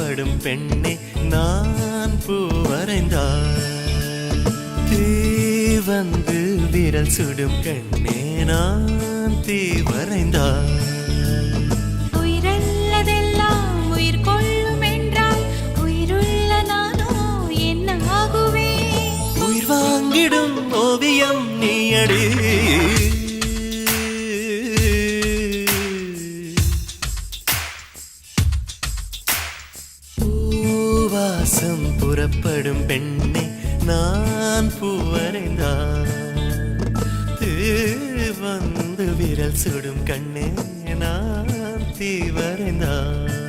புறப்படும் பெண்ணே நான் பூ வரைந்தார். தீ வந்து விரல் சுடும் கண்ணே நான் தீ வரைந்தார். உயிரல்லதெல்லாம் உயிர் கொள்ளும் என்றால் உயிருள்ள நானோ என்ன ஆகுவேன்? உயிர் வாங்கிடும் ஓவியம் நீ அடி. பூவாசம் புறப்படும் பெண்ணே நான் பூ வரைந்தார். வந்து விரல் சுடும் கண்ணே நான் தீ வரைந்தார்.